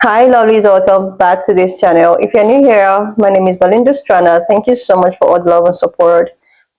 Hi lovelies, welcome back to this channel. If you're new here, my name is Belinda Strana. Thank you so much for all the love and support.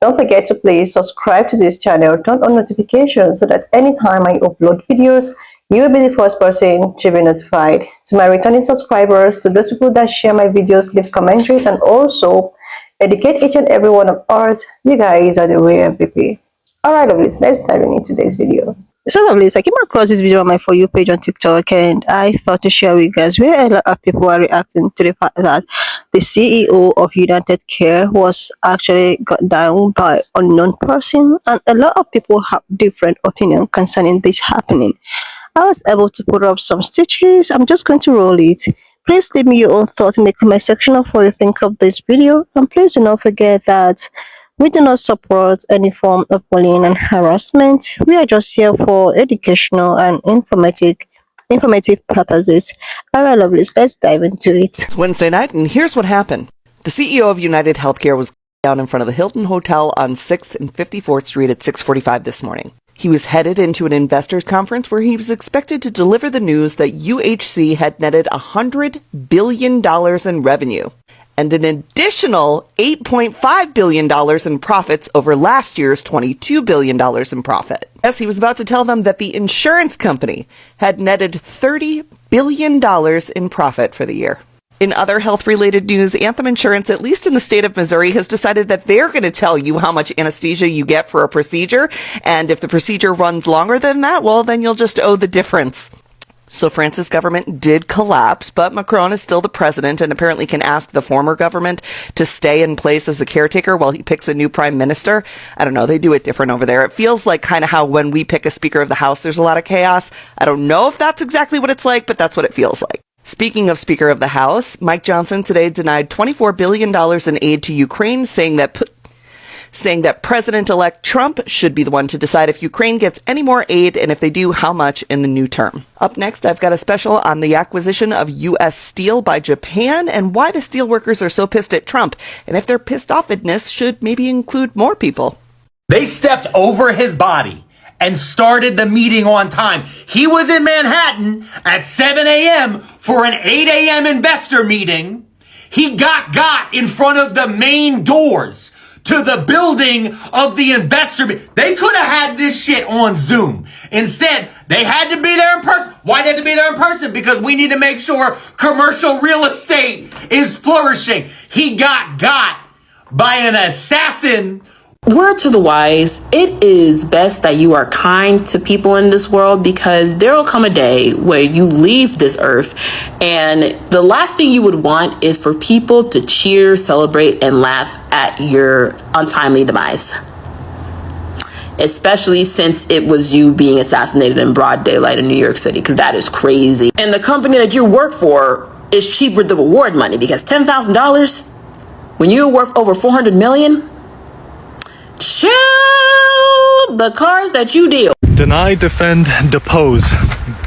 Don't forget to please subscribe to this channel, turn on notifications so that anytime I upload videos, you will be the first person to be notified. To my returning subscribers, to those people that share my videos, leave commentaries, and also educate each and every one of us, you guys are the real MVP. Alright lovelies, let's dive into today's video. So lovely, I came across this video on my For You page on TikTok and I thought to share with you guys where a lot of people are reacting to the fact that the CEO of United Care was actually got down by unknown person, and a lot of people have different opinion concerning this happening. I was able to put up some stitches. I'm just going to roll it. Please leave me your own thoughts in the comment section of what you think of this video, and please do not forget that we do not support any form of bullying and harassment. We are just here for educational and informative purposes. Alright, lovelies, let's dive into it. It's Wednesday night, and here's what happened. The CEO of United Healthcare was down in front of the Hilton Hotel on 6th and 54th Street at 6:45 this morning. He was headed into an investors conference where he was expected to deliver the news that UHC had netted $100 billion in revenue and an additional $8.5 billion in profits over last year's $22 billion in profit. Yes, he was about to tell them that the insurance company had netted $30 billion in profit for the year. In other health-related news, Anthem Insurance, at least in the state of Missouri, has decided that they're going to tell you how much anesthesia you get for a procedure, and if the procedure runs longer than that, well, then you'll just owe the difference. So France's government did collapse, but Macron is still the president and apparently can ask the former government to stay in place as a caretaker while he picks a new prime minister. I don't know, they do it different over there. It feels like kind of how when we pick a speaker of the House, there's a lot of chaos. I don't know if that's exactly what it's like, but that's what it feels like. Speaking of Speaker of the House, Mike Johnson today denied $24 billion in aid to Ukraine, saying that President-elect Trump should be the one to decide if Ukraine gets any more aid, and if they do, how much in the new term. Up next, I've got a special on the acquisition of U.S. steel by Japan and why the steel workers are so pissed at Trump, and if their pissed offedness should maybe include more people. They stepped over his body and started the meeting on time. He was in Manhattan at 7 a.m. for an 8 a.m. investor meeting. He got in front of the main doors to the building of the investor. They could have had this shit on Zoom. Instead, they had to be there in person. Why they had to be there in person? Because we need to make sure commercial real estate is flourishing. He got by an assassin. Word to the wise, it is best that you are kind to people in this world, because there will come a day where you leave this earth and the last thing you would want is for people to cheer, celebrate, and laugh at your untimely demise. Especially since it was you being assassinated in broad daylight in New York City, because that is crazy. And the company that you work for is cheaper than reward money, because $10,000 when you're worth over $400 million. Chill, the cars that you deal. Deny, defend, depose.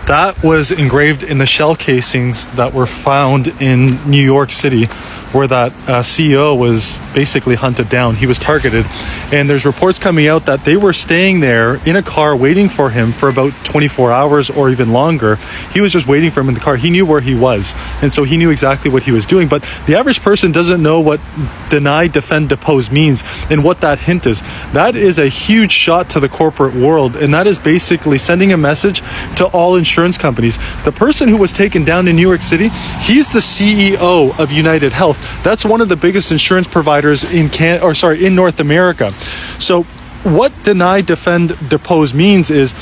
That was engraved in the shell casings that were found in New York City, where that CEO was basically hunted down. He was targeted, and there's reports coming out that they were staying there in a car waiting for him for about 24 hours or even longer. He was just waiting for him in the car. He knew where he was, and so he knew exactly what he was doing. But the average person doesn't know what deny, defend, depose means and what that hint is. That is a huge shot to the corporate world, and that is basically sending a message to all insurance companies. The person who was taken down in New York City, he's the CEO of United Health. That's one of the biggest insurance providers in North America. So what deny, defend, depose means is,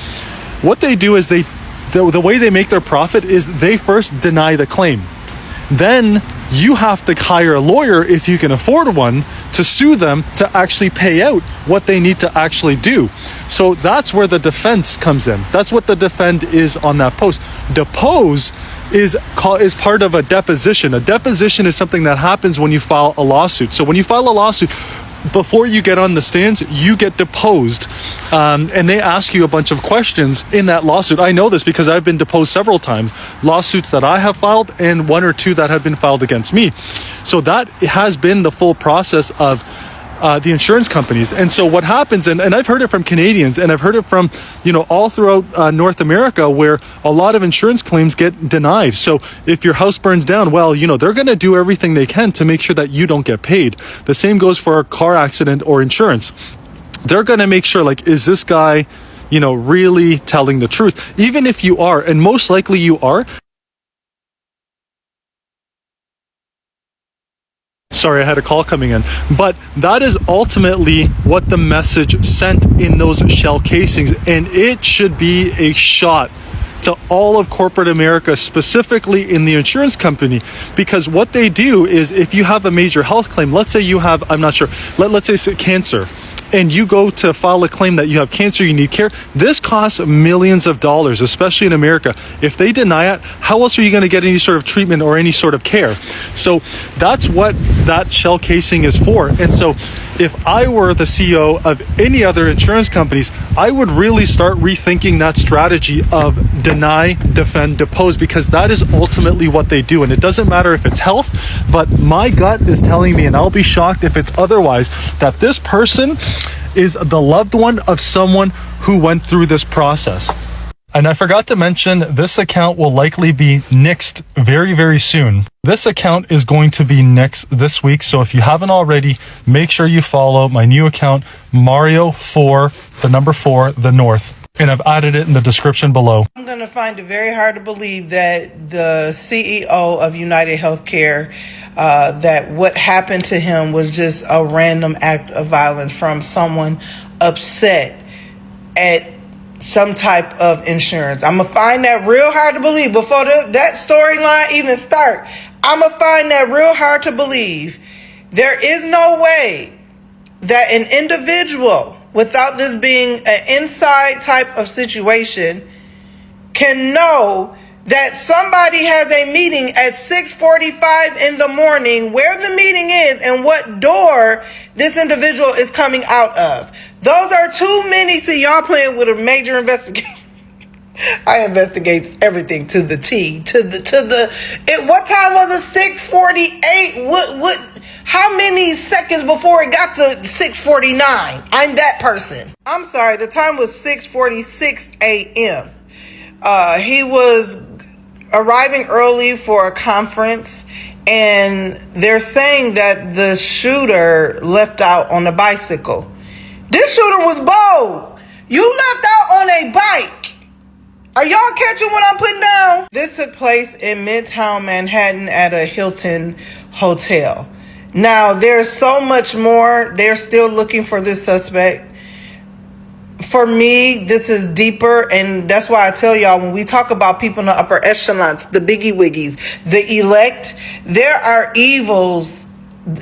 what they do is the way they make their profit is they first deny the claim. Then you have to hire a lawyer, if you can afford one, to sue them to actually pay out what they need to actually do. So that's where the defense comes in. That's what the defend is on that post. Depose is part of a deposition. A deposition is something that happens when you file a lawsuit. So when you file a lawsuit, before you get on the stands, you get deposed, and they ask you a bunch of questions in that lawsuit. I know this because I've been deposed several times, lawsuits that I have filed and one or two that have been filed against me. So that has been the full process of the insurance companies. And so what happens, and I've heard it from Canadians, and I've heard it from, all throughout North America, where a lot of insurance claims get denied. So if your house burns down, well, they're going to do everything they can to make sure that you don't get paid. The same goes for a car accident or insurance. They're going to make sure, like, is this guy, really telling the truth? Even if you are, and most likely you are. Sorry, I had a call coming in. But that is ultimately what the message sent in those shell casings. And it should be a shot to all of corporate America, specifically in the insurance company, because what they do is, if you have a major health claim, let's say you have, I'm not sure, let's say it's cancer, and you go to file a claim that you have cancer, you need care, this costs millions of dollars, especially in America. If they deny it, how else are you going to get any sort of treatment or any sort of care? So that's what that shell casing is for. And so if I were the CEO of any other insurance companies, I would really start rethinking that strategy of deny, defend, depose, because that is ultimately what they do. And it doesn't matter if it's health, but my gut is telling me, and I'll be shocked if it's otherwise, that this person is the loved one of someone who went through this process. And I forgot to mention, this account will likely be nixed very, very soon. This account is going to be nixed this week. So if you haven't already, make sure you follow my new account, Mario4, the number 4, the North. And I've added it in the description below. I'm going to find it very hard to believe that the CEO of United Healthcare, that what happened to him was just a random act of violence from someone upset at some type of insurance. I'm going to find that real hard to believe. Before that storyline even start, I'm going to find that real hard to believe. There is no way that an individual, without this being an inside type of situation, can know that somebody has a meeting at 6:45 in the morning, where the meeting is and what door this individual is coming out of. Those are too many to y'all playing with a major investigation. I investigate everything to the T, what time was it? 6:48? What? How many seconds before it got to 6:49? I'm that person. I'm sorry, the time was 6:46 a.m. He was arriving early for a conference, and they're saying that the shooter left out on a bicycle. This shooter was bold. You left out on a bike. Are y'all catching what I'm putting down? This took place in Midtown Manhattan at a Hilton hotel. Now, there's so much more. They're still looking for this suspect. For me, this is deeper, and that's why I tell y'all, when we talk about people in the upper echelons, the biggie wiggies, the elect, there are evils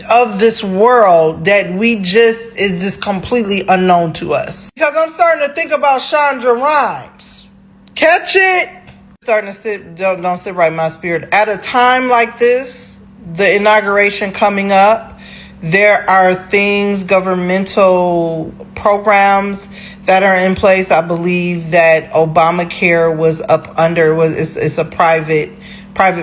of this world that is just completely unknown to us. Because I'm starting to think about Chandra Rhimes. Catch it? Starting to don't sit right in my spirit. At a time like this, the inauguration coming up, there are things, governmental programs that are in place. I believe that Obamacare was up under, it's a private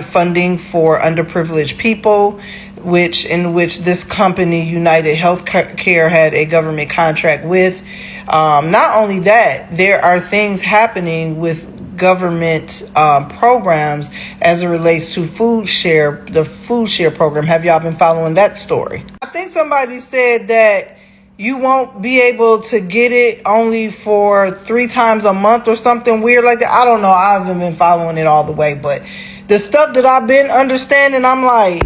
funding for underprivileged people, in which this company, United Healthcare, had a government contract with. Not only that, there are things happening with government programs as it relates to the food share program. Have y'all been following that story? I think somebody said that you won't be able to get it only for 3 times a month or something weird like that. I don't know. I haven't been following it all the way, but the stuff that I've been understanding, I'm like,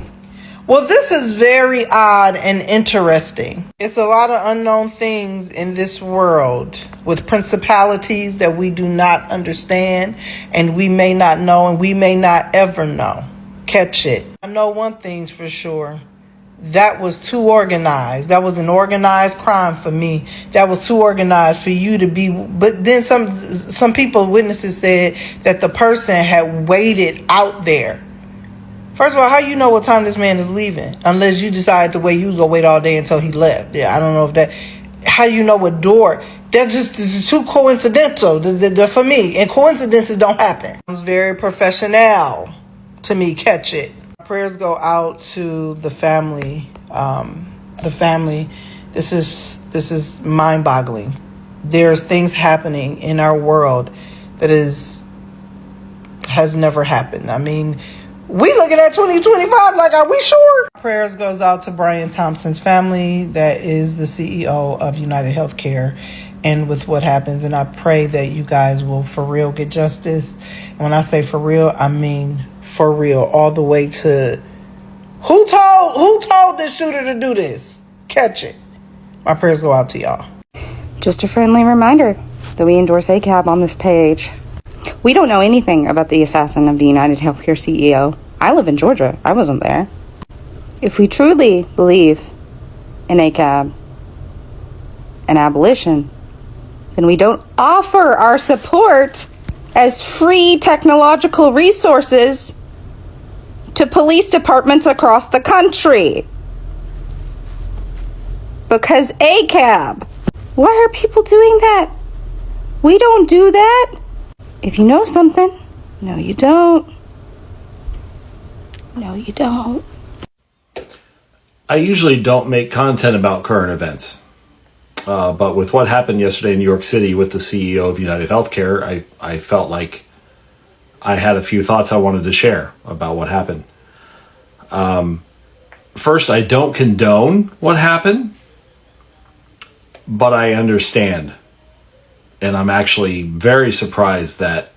well, this is very odd and interesting. It's a lot of unknown things in this world with principalities that we do not understand, and we may not know, and we may not ever know. Catch it. I know one thing's for sure. That was too organized. That was an organized crime for me. That was too organized for you to be. But then some people, witnesses, said that the person had waited out there. First of all, how you know what time this man is leaving? Unless you decide the way you go wait all day until he left. Yeah, I don't know if that. How you know what door? That's just too coincidental for me. And coincidences don't happen. It's very professional to me. Catch it. Prayers go out to the family This is mind-boggling. There's things happening in our world that has never happened. I mean, we looking at 2025 like, are we sure? Prayers goes out to Brian Thompson's family, that is the CEO of United Healthcare, and with what happens. And I pray that you guys will for real get justice. And when I say for real, I mean for real, all the way to who told this shooter to do this? Catch it. My prayers go out to y'all. Just a friendly reminder that we endorse ACAB on this page. We don't know anything about the assassin of the United Healthcare CEO. I live in Georgia. I wasn't there. If we truly believe in ACAB and abolition, then we don't offer our support as free technological resources to police departments across the country. Because ACAB. Why are people doing that? We don't do that. If you know something, no, you don't. No, you don't. I usually don't make content about current events. But with what happened yesterday in New York City with the CEO of United Healthcare, I felt like I had a few thoughts I wanted to share about what happened. First, I don't condone what happened, but I understand. And I'm actually very surprised that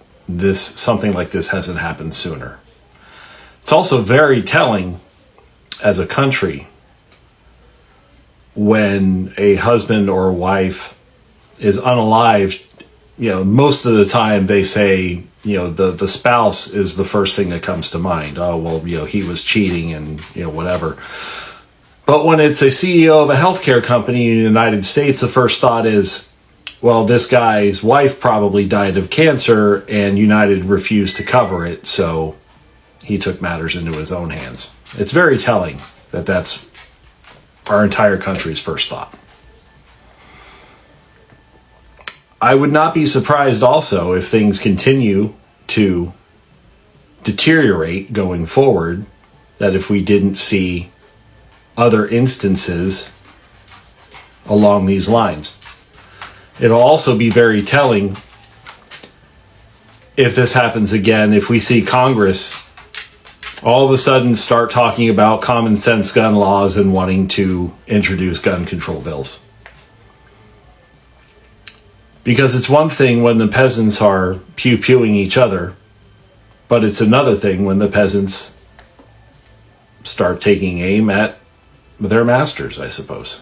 something like this hasn't happened sooner. It's also very telling as a country when a husband or a wife is unalived. Most of the time they say, the spouse is the first thing that comes to mind. Oh, well, he was cheating and, whatever. But when it's a CEO of a healthcare company in the United States, the first thought is, well, this guy's wife probably died of cancer and United refused to cover it, so he took matters into his own hands. It's very telling that that's our entire country's first thought. I would not be surprised also if things continue to deteriorate going forward, that if we didn't see other instances along these lines. It'll also be very telling if this happens again, if we see Congress all of a sudden start talking about common sense gun laws and wanting to introduce gun control bills. Because it's one thing when the peasants are pew-pewing each other, but it's another thing when the peasants start taking aim at their masters, I suppose.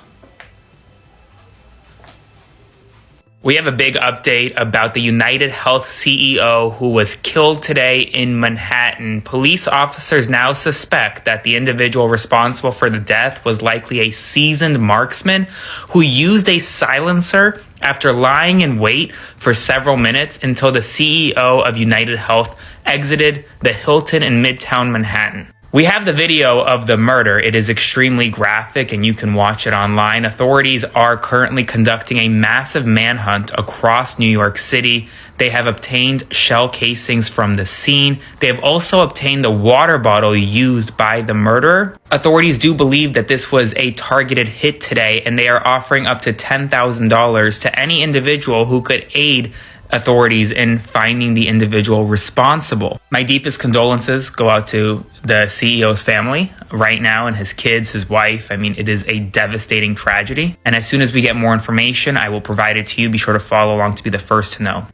We have a big update about the United Health CEO who was killed today in Manhattan. Police officers now suspect that the individual responsible for the death was likely a seasoned marksman who used a silencer after lying in wait for several minutes until the CEO of United Health exited the Hilton in Midtown Manhattan. We have the video of the murder. It is extremely graphic and you can watch it online. Authorities are currently conducting a massive manhunt across New York City. They have obtained shell casings from the scene. They have also obtained the water bottle used by the murderer. Authorities do believe that this was a targeted hit today, and they are offering up to $10,000 to any individual who could aid authorities in finding the individual responsible. My deepest condolences go out to the CEO's family right now and his kids, his wife. I mean, it is a devastating tragedy. And as soon as we get more information, I will provide it to you. Be sure to follow along to be the first to know.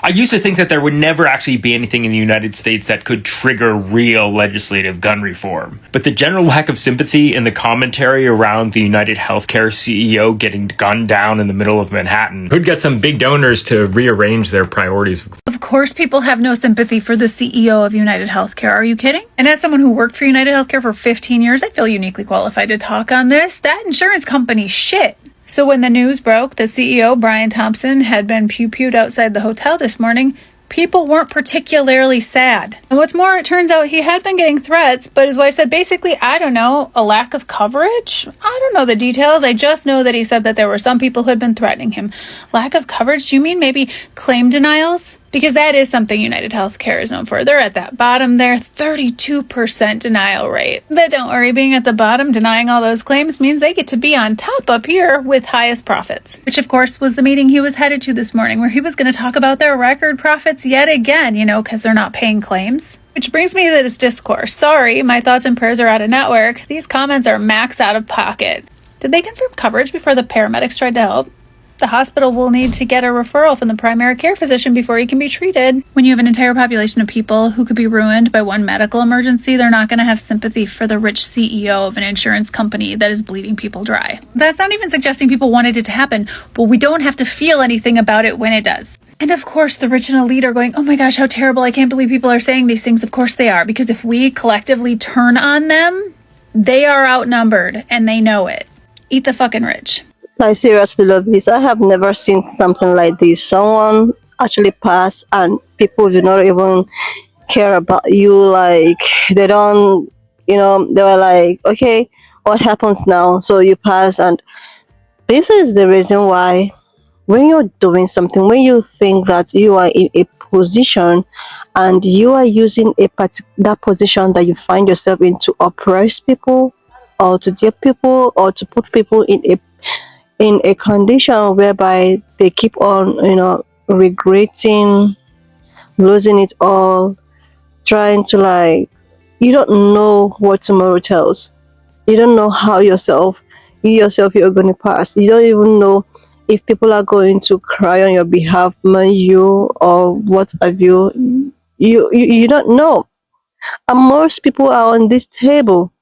I used to think that there would never actually be anything in the United States that could trigger real legislative gun reform. But the general lack of sympathy and the commentary around the United Healthcare CEO getting gunned down in the middle of Manhattan could get some big donors to rearrange their priorities. Of course, people have no sympathy for the CEO of United Healthcare. Are you kidding? And as someone who worked for United Healthcare for 15 years, I feel uniquely qualified to talk on this. That insurance company shit. So when the news broke that CEO Brian Thompson had been pew-pewed outside the hotel this morning, people weren't particularly sad. And what's more, it turns out he had been getting threats, but his wife said basically, I don't know, a lack of coverage? I don't know the details. I just know that he said that there were some people who had been threatening him. Lack of coverage? Do you mean maybe claim denials? Because that is something United Healthcare is known for. They're at that bottom there, 32% denial rate. But don't worry, being at the bottom, denying all those claims means they get to be on top up here with highest profits. Which, of course, was the meeting he was headed to this morning, where he was going to talk about their record profits yet again, because they're not paying claims. Which brings me to this discourse. Sorry, my thoughts and prayers are out of network. These comments are max out of pocket. Did they confirm coverage before the paramedics tried to help? The hospital will need to get a referral from the primary care physician before he can be treated. When you have an entire population of people who could be ruined by one medical emergency, they're not going to have sympathy for the rich CEO of an insurance company that is bleeding people dry. That's not even suggesting people wanted it to happen, but we don't have to feel anything about it when it does. And of course, the rich and elite are going, oh my gosh, how terrible. I can't believe people are saying these things. Of course they are, because if we collectively turn on them, they are outnumbered and they know it. Eat the fucking rich. I seriously love this. I have never seen something like this. Someone actually pass and people do not even care about you. Like, they don't, they were like, okay, what happens now? So you pass, and this is the reason why when you're doing something, when you think that you are in a position and you are using that position that you find yourself in to oppress people or to deal people or to put people in a condition whereby they keep on, regretting, losing it all, trying to, like, you don't know what tomorrow tells. You don't know how you yourself you're going to pass. You don't even know if people are going to cry on your behalf, man, you or what have you. You don't know. And most people are on this table.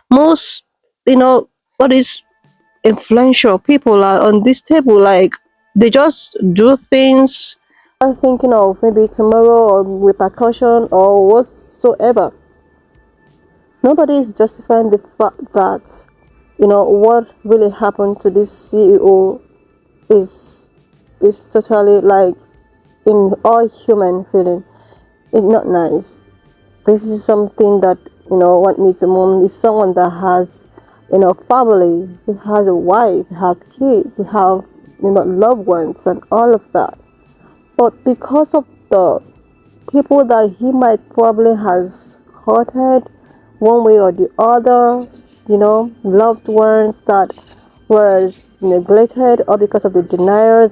Most, what is influential people are on this table, like, they just do things I'm thinking of maybe tomorrow or repercussion or whatsoever. Nobody is justifying the fact that what really happened to this CEO is totally, like, in all human feeling, it's not nice. This is something that what needs a mom is someone that has family. He has a wife, he have kids, he have loved ones and all of that. But because of the people that he might probably has hurted one way or the other, loved ones that was neglected, or because of the deniers,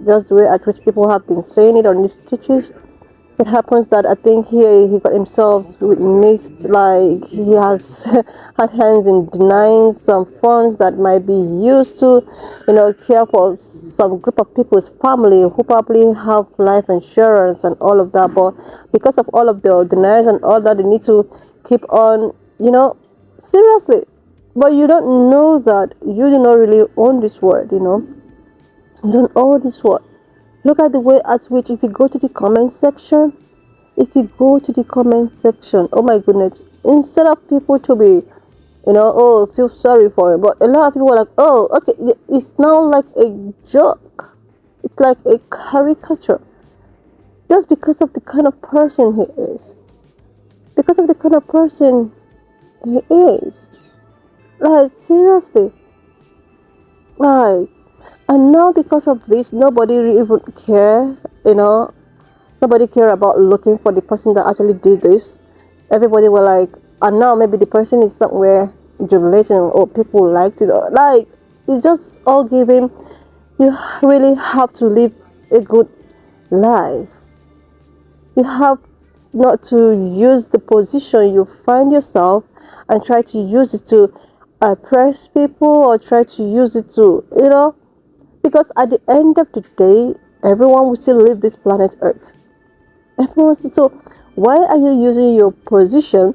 just the way at which people have been saying it on these stitches. It happens that I think he got himself missed, like he has had hands in denying some funds that might be used to, care for some group of people's family who probably have life insurance and all of that. But because of all of the deniers and all that, they need to keep on, seriously. But you don't know that you do not really own this word, You don't own this word. Look at the way at which, if you go to the comment section, oh my goodness, instead of people to be, feel sorry for it, but a lot of people are like, oh, okay, it's now like a joke. It's like a caricature. Just because of the kind of person he is. Because of the kind of person he is. Like, seriously. Like, and now because of this, nobody even care, nobody care about looking for the person that actually did this. Everybody were like, and now maybe the person is somewhere jubilating, or people liked it, or like, it's just all giving. You really have to live a good life. You have not to use the position you find yourself and try to use it to oppress people, or try to use it to, because at the end of the day, everyone will still leave this planet Earth. Everyone still, so why are you using your position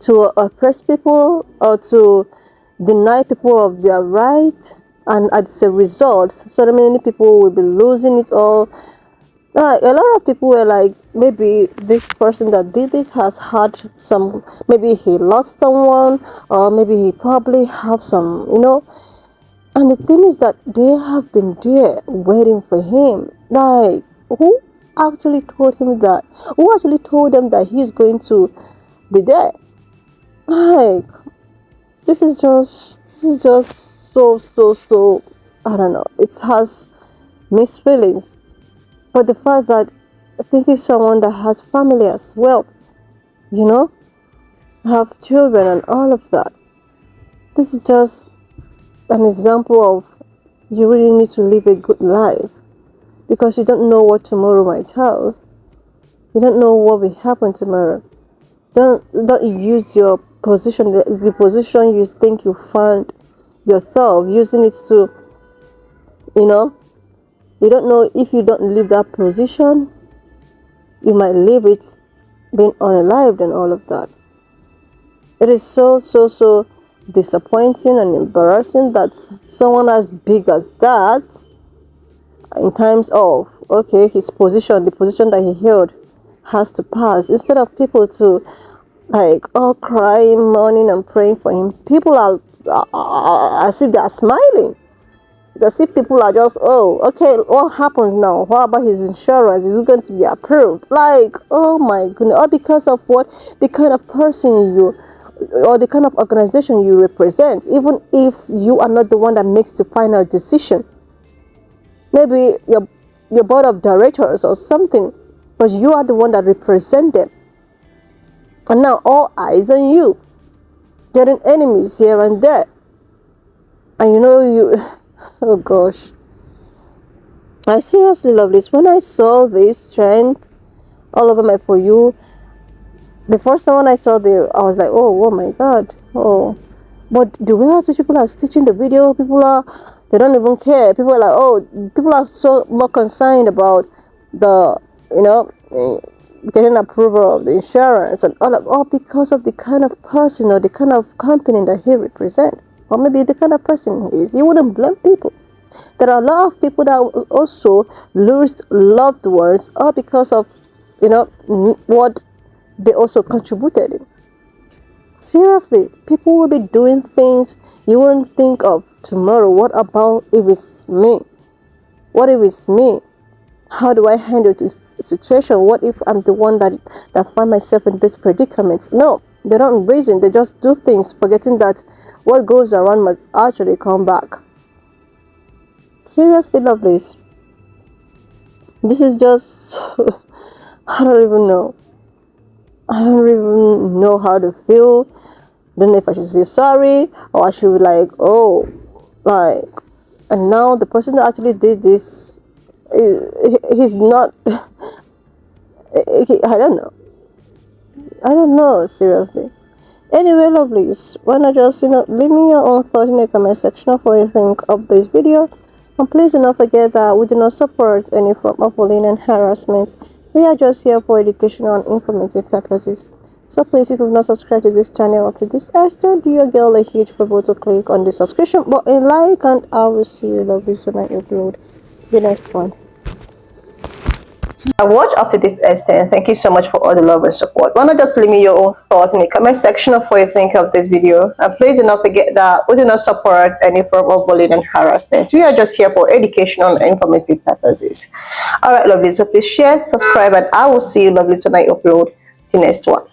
to oppress people or to deny people of their right? And as a result, so many people will be losing it all. A lot of people were like, maybe this person that did this has had some, maybe he lost someone, or maybe he probably have some, And the thing is that they have been there waiting for him. Like, who actually told him that? Who actually told them that he's going to be there? Like, this is just so, I don't know. It has mixed feelings. But the fact that I think he's someone that has family as well, you know, have children and all of that. This is just an example of you really need to live a good life, because you don't know what tomorrow might hold. You don't know what will happen tomorrow. Don't use your position, the position you think you found yourself, using it to, you know, you don't know if you don't leave that position, you might leave it being unalived and all of that. It is so disappointing and embarrassing that someone as big as that, in times of, okay, his position, the position that he held, has to pass. Instead of people to like all crying, mourning and praying for him, people are as if they are smiling. It's as if people are just, oh, okay, what happens now? What about his insurance? Is it going to be approved? Like, oh my goodness. All because of what? The kind of person you, or the kind of organization you represent, even if you are not the one that makes the final decision. Maybe your board of directors or something, but you are the one that represent them. And now all eyes on you, getting enemies here and there. And you know, oh gosh, I seriously love this. When I saw this trend all over my For You, the first time when I saw I was like, oh my god, oh. But the way as people are stitching the video, they don't even care. People are like, oh, people are so more concerned about the, you know, getting approval of the insurance and all because of the kind of person or the kind of company that he represents, or maybe the kind of person he is. You wouldn't blame people. There are a lot of people that also lose loved ones, all because of, you know, what they also contributed in. Seriously, people will be doing things you wouldn't think of tomorrow. What about if it's me? What if it's me? How do I handle this situation? What if I'm the one that find myself in this predicament? No, they don't reason. They just do things, forgetting that what goes around must actually come back. Seriously, love this. This is just, I don't even know. I don't even know how to feel. Don't know if I should feel sorry or I should be like, oh, like, and now the person that actually did this, he's not, I don't know. I don't know, seriously. Anyway, lovelies, why not just, you know, leave me your own thoughts in the comment section of what you think of this video. And please do not forget that we do not support any form of bullying and harassment. We are just here for educational and informative purposes. So please, if you've not subscribed to this channel up to this extent, do your girl a huge favor to click on the subscription button, like, and I will see you lovelies when I upload the next one. I watch up to this extent. Thank you so much for all the love and support. Why not just leave me your own thoughts in the comment section of what you think of this video. And please do not forget that we do not support any form of bullying and harassment. We are just here for educational and informative purposes. Alright, lovelies, so please share, subscribe, and I will see you lovelies when I upload the next one.